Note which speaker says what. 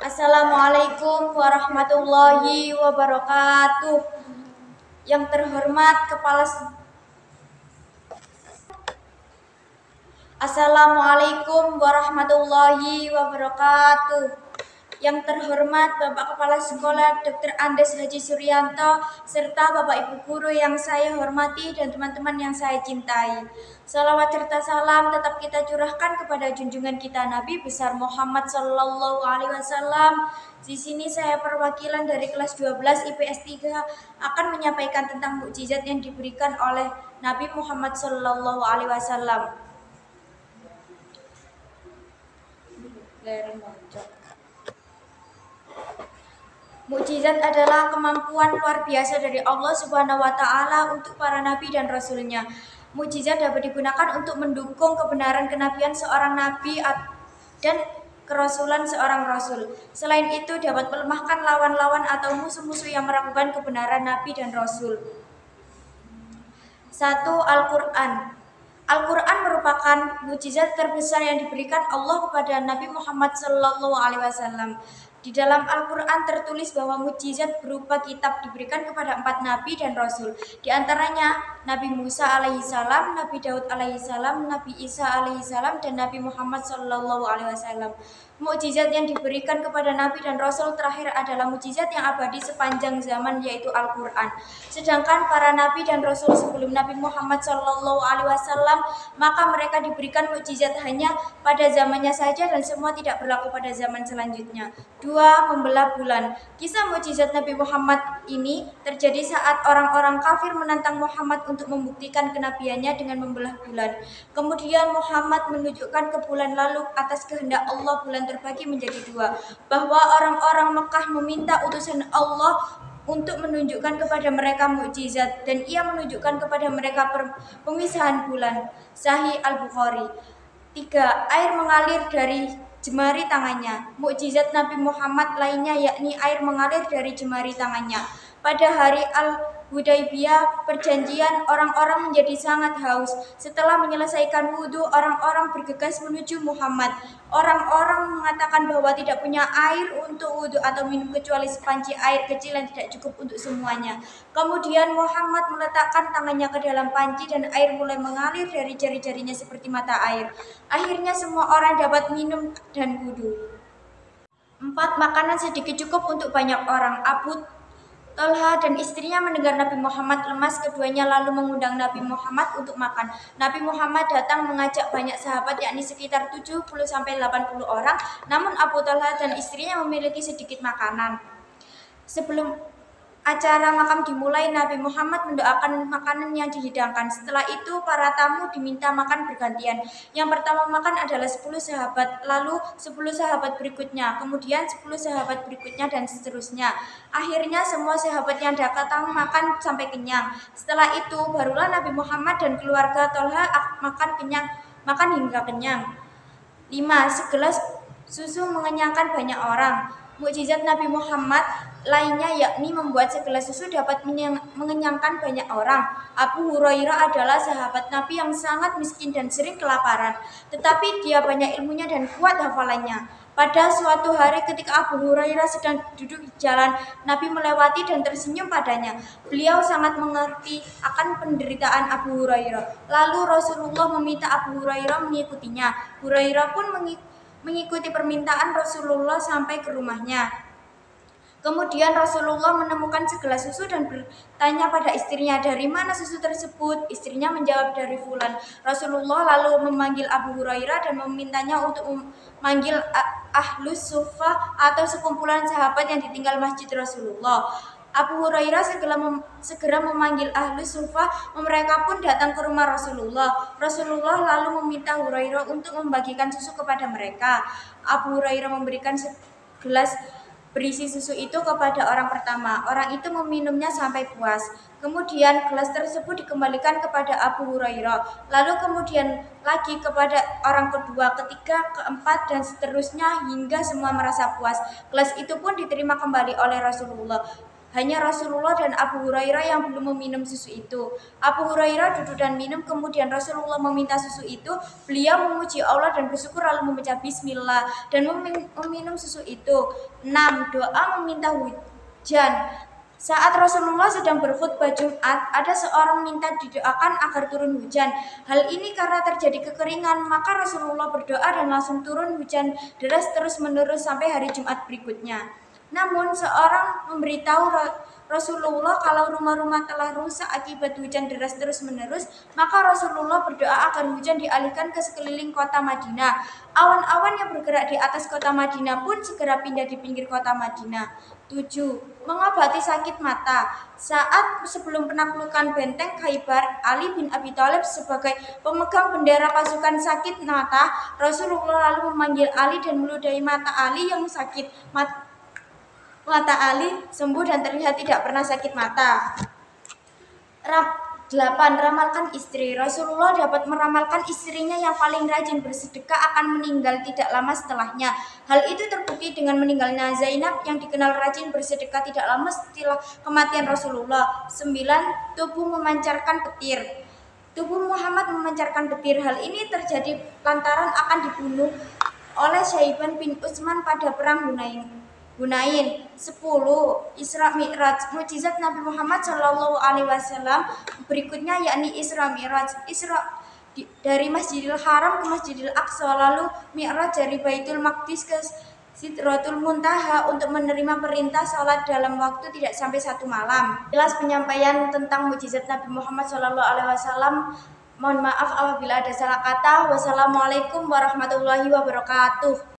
Speaker 1: Assalamualaikum warahmatullahi wabarakatuh. Yang terhormat Assalamualaikum warahmatullahi wabarakatuh. Yang terhormat Bapak Kepala Sekolah Dr. Andes Haji Suryanto serta Bapak Ibu Guru yang saya hormati dan teman-teman yang saya cintai. Salawat serta salam tetap kita curahkan kepada junjungan kita Nabi besar Muhammad Sallallahu Alaihi Wasallam. Di sini saya perwakilan dari kelas 12 IPS 3 akan menyampaikan tentang mukjizat yang diberikan oleh Nabi Muhammad Sallallahu Alaihi Wasallam. Mukjizat adalah kemampuan luar biasa dari Allah Subhanahu wa Ta'ala untuk para nabi dan rasulnya. Mukjizat dapat digunakan untuk mendukung kebenaran kenabian seorang nabi dan kerasulan seorang rasul. Selain itu dapat melemahkan lawan-lawan atau musuh-musuh yang meragukan kebenaran nabi dan rasul. 1. Al-Quran. Al-Quran merupakan mukjizat terbesar yang diberikan Allah kepada Nabi Muhammad SAW. Di dalam Al-Quran tertulis bahwa mukjizat berupa kitab diberikan kepada 4 nabi dan rasul. Di antaranya Nabi Musa alaihissalam, Nabi Daud alaihissalam, Nabi Isa alaihissalam, dan Nabi Muhammad SAW. Mukjizat yang diberikan kepada nabi dan rasul terakhir adalah mukjizat yang abadi sepanjang zaman, yaitu Al-Quran. Sedangkan para nabi dan rasul sebelum Nabi Muhammad SAW, maka mereka diberikan mukjizat hanya pada zamannya saja dan semua tidak berlaku pada zaman selanjutnya. 2. Membelah bulan. Kisah mukjizat Nabi Muhammad ini terjadi saat orang-orang kafir menantang Muhammad untuk membuktikan kenabiannya dengan membelah bulan. Kemudian Muhammad menunjukkan ke bulan, lalu atas kehendak Allah bulan terbagi menjadi 2. Bahwa orang-orang Mekah meminta utusan Allah untuk menunjukkan kepada mereka mukjizat, dan ia menunjukkan kepada mereka pemisahan bulan. Sahih Al-Bukhari. 3. Air mengalir dari jemari tangannya. Mukjizat Nabi Muhammad lainnya yakni air mengalir dari jemari tangannya. Pada hari Al-Hudaybiyah perjanjian, orang-orang menjadi sangat haus. Setelah menyelesaikan wudhu, orang-orang bergegas menuju Muhammad. Orang-orang mengatakan bahwa tidak punya air untuk wudhu atau minum kecuali sepanci air kecil yang tidak cukup untuk semuanya. Kemudian Muhammad meletakkan tangannya ke dalam panci dan air mulai mengalir dari jari-jarinya seperti mata air. Akhirnya semua orang dapat minum dan wudhu. 4. Makanan sedikit cukup untuk banyak orang. Abu Talha dan istrinya mendengar Nabi Muhammad lemas, keduanya lalu mengundang Nabi Muhammad untuk makan. Nabi Muhammad datang mengajak banyak sahabat, yakni sekitar 70-80 orang, namun Abu Talha dan istrinya memiliki sedikit makanan. Sebelum acara makan dimulai, Nabi Muhammad mendoakan makanan yang dihidangkan. Setelah itu para tamu diminta makan bergantian. Yang pertama makan adalah 10 sahabat, lalu 10 sahabat berikutnya, kemudian 10 sahabat berikutnya, dan seterusnya. Akhirnya semua sahabat yang datang makan sampai kenyang. Setelah itu barulah Nabi Muhammad dan keluarga Tolha makan hingga kenyang. 5. Segelas susu mengenyangkan banyak orang. Mukjizat Nabi Muhammad lainnya yakni membuat segelas susu dapat mengenyangkan banyak orang. Abu Hurairah adalah sahabat Nabi yang sangat miskin dan sering kelaparan, tetapi dia banyak ilmunya dan kuat hafalannya. Pada suatu hari ketika Abu Hurairah sedang duduk di jalan, Nabi melewati dan tersenyum padanya. Beliau sangat mengerti akan penderitaan Abu Hurairah. Lalu Rasulullah meminta Abu Hurairah mengikutinya. Hurairah pun mengikuti permintaan Rasulullah sampai ke rumahnya. Kemudian Rasulullah menemukan segelas susu dan bertanya pada istrinya, "Dari mana susu tersebut?" Istrinya menjawab, "Dari fulan." Rasulullah lalu memanggil Abu Hurairah dan memintanya untuk memanggil Ahlus Suffah atau sekumpulan sahabat yang ditinggal masjid Rasulullah. Abu Hurairah segera memanggil Ahlus Suffah. Mereka pun datang ke rumah Rasulullah. Rasulullah lalu meminta Hurairah untuk membagikan susu kepada mereka. Abu Hurairah memberikan segelas berisi susu itu kepada orang pertama. Orang itu meminumnya sampai puas. Kemudian gelas tersebut dikembalikan kepada Abu Hurairah. Lalu kemudian lagi kepada orang kedua, ketiga, keempat, dan seterusnya hingga semua merasa puas. Gelas itu pun diterima kembali oleh Rasulullah. Hanya Rasulullah dan Abu Hurairah yang belum meminum susu itu. Abu Hurairah duduk dan minum, kemudian Rasulullah meminta susu itu. Beliau memuji Allah dan bersyukur lalu membaca bismillah dan meminum susu itu. 6. Doa meminta hujan. Saat Rasulullah sedang berkhutbah Jumat, ada seorang minta didoakan agar turun hujan. Hal ini karena terjadi kekeringan, maka Rasulullah berdoa dan langsung turun hujan deras terus-menerus sampai hari Jumat berikutnya. Namun seorang memberitahu Rasulullah kalau rumah-rumah telah rusak akibat hujan deras terus-menerus, maka Rasulullah berdoa agar hujan dialihkan ke sekeliling kota Madinah. Awan-awan yang bergerak di atas kota Madinah pun segera pindah di pinggir kota Madinah. 7. Mengobati sakit mata. Saat sebelum penaklukan benteng Khaybar, Ali bin Abi Thalib sebagai pemegang bendera pasukan sakit mata, Rasulullah lalu memanggil Ali dan meludahi mata Ali yang sakit. Mata Ali sembuh dan terlihat tidak pernah sakit mata. 8. Ramalkan istri. Rasulullah dapat meramalkan istrinya yang paling rajin bersedekah akan meninggal tidak lama setelahnya. Hal itu terbukti dengan meninggalnya Zainab yang dikenal rajin bersedekah tidak lama setelah kematian Rasulullah. 9. Tubuh memancarkan petir. Tubuh Muhammad memancarkan petir. Hal ini terjadi lantaran akan dibunuh oleh Syaiban bin Utsman pada perang Hunain. 10. Isra Mi'raj. Mukjizat Nabi Muhammad SAW berikutnya yakni Isra Mi'raj. Isra dari Masjidil Haram ke Masjidil Aqsa, lalu Mi'raj dari Baitul Maqdis ke Sidratul Muntaha untuk menerima perintah salat dalam waktu tidak sampai 1 malam. Jelas penyampaian tentang mukjizat Nabi Muhammad SAW. Mohon maaf apabila ada salah kata. Wassalamualaikum warahmatullahi wabarakatuh.